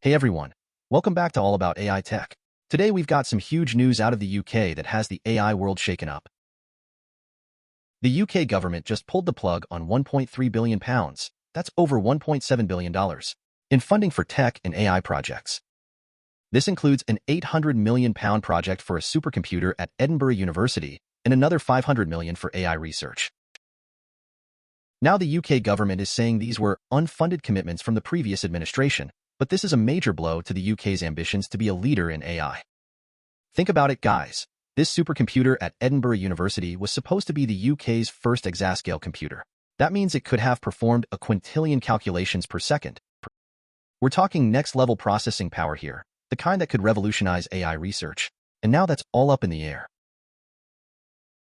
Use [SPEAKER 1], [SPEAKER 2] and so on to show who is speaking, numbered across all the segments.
[SPEAKER 1] Hey everyone, welcome back to All About AI Tech. Today we've got some huge news out of the UK that has the AI world shaken up. The UK government just pulled the plug on £1.3 billion, that's over $1.7 billion, in funding for tech and AI projects. This includes an £800 million project for a supercomputer at Edinburgh University and another $500 million for AI research. Now the UK government is saying these were unfunded commitments from the previous administration, but this is a major blow to the UK's ambitions to be a leader in AI. Think about it, guys. This supercomputer at Edinburgh University was supposed to be the UK's first exascale computer. That means it could have performed a quintillion calculations per second. We're talking next-level processing power here, the kind that could revolutionize AI research. And now that's all up in the air.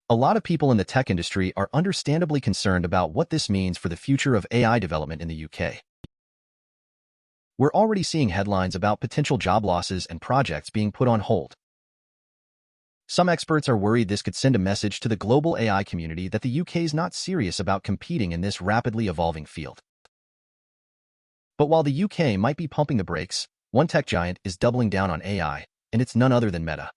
[SPEAKER 1] A lot of people in the tech industry are understandably concerned about what this means for the future of AI development in the UK. We're already seeing headlines about potential job losses and projects being put on hold. Some experts are worried this could send a message to the global AI community that the UK is not serious about competing in this rapidly evolving field. But while the UK might be pumping the brakes, one tech giant is doubling down on AI, and it's none other than Meta.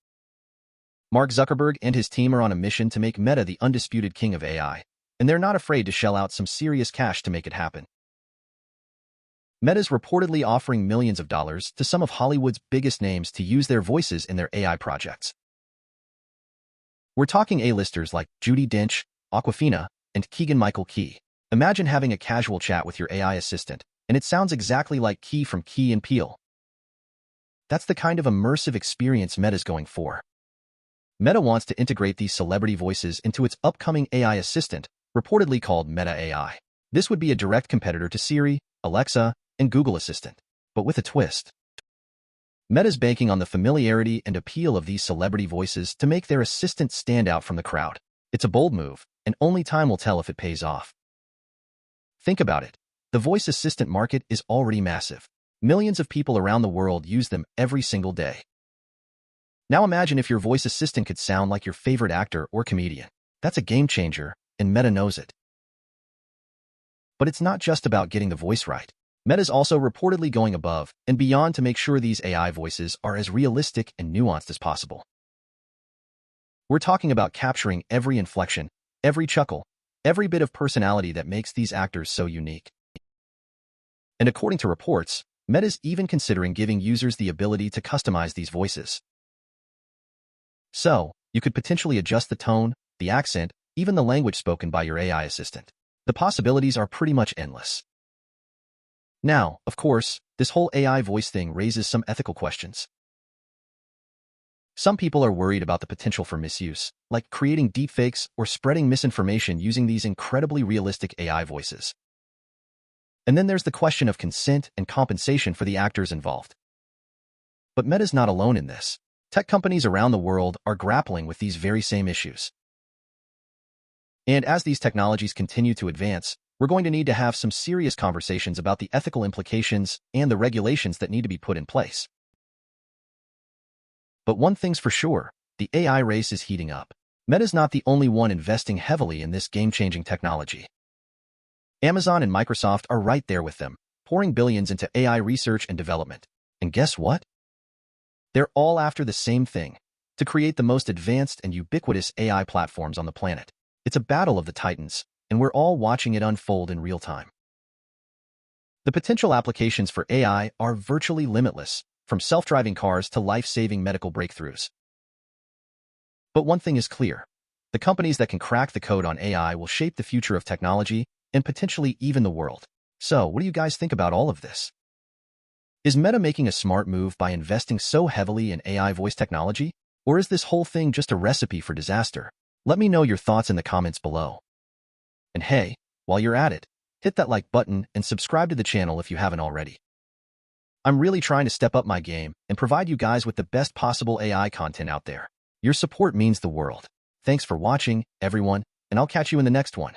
[SPEAKER 1] Mark Zuckerberg and his team are on a mission to make Meta the undisputed king of AI, and they're not afraid to shell out some serious cash to make it happen. Meta's reportedly offering millions of dollars to some of Hollywood's biggest names to use their voices in their AI projects. We're talking A-listers like Judi Dench, Awkwafina, and Keegan-Michael Key. Imagine having a casual chat with your AI assistant, and it sounds exactly like Key from Key and Peele. That's the kind of immersive experience Meta's going for. Meta wants to integrate these celebrity voices into its upcoming AI assistant, reportedly called Meta AI. This would be a direct competitor to Siri, Alexa, and Google Assistant, but with a twist. Meta's banking on the familiarity and appeal of these celebrity voices to make their assistant stand out from the crowd. It's a bold move, and only time will tell if it pays off. Think about it. The voice assistant market is already massive. Millions of people around the world use them every single day. Now imagine if your voice assistant could sound like your favorite actor or comedian. That's a game changer, and Meta knows it. But it's not just about getting the voice right. Meta's also reportedly going above and beyond to make sure these AI voices are as realistic and nuanced as possible. We're talking about capturing every inflection, every chuckle, every bit of personality that makes these actors so unique. And according to reports, Meta's even considering giving users the ability to customize these voices. So, you could potentially adjust the tone, the accent, even the language spoken by your AI assistant. The possibilities are pretty much endless. Now, of course, this whole AI voice thing raises some ethical questions. Some people are worried about the potential for misuse, like creating deepfakes or spreading misinformation using these incredibly realistic AI voices. And then there's the question of consent and compensation for the actors involved. But Meta's not alone in this. Tech companies around the world are grappling with these very same issues. And as these technologies continue to advance, we're going to need to have some serious conversations about the ethical implications and the regulations that need to be put in place. But one thing's for sure, the AI race is heating up. Meta's not the only one investing heavily in this game-changing technology. Amazon and Microsoft are right there with them, pouring billions into AI research and development. And guess what? They're all after the same thing, to create the most advanced and ubiquitous AI platforms on the planet. It's a battle of the titans, and we're all watching it unfold in real time. The potential applications for AI are virtually limitless, from self-driving cars to life-saving medical breakthroughs. But one thing is clear. The companies that can crack the code on AI will shape the future of technology and potentially even the world. So, what do you guys think about all of this? Is Meta making a smart move by investing so heavily in AI voice technology? Or is this whole thing just a recipe for disaster? Let me know your thoughts in the comments below. And hey, while you're at it, hit that like button and subscribe to the channel if you haven't already. I'm really trying to step up my game and provide you guys with the best possible AI content out there. Your support means the world. Thanks for watching, everyone, and I'll catch you in the next one.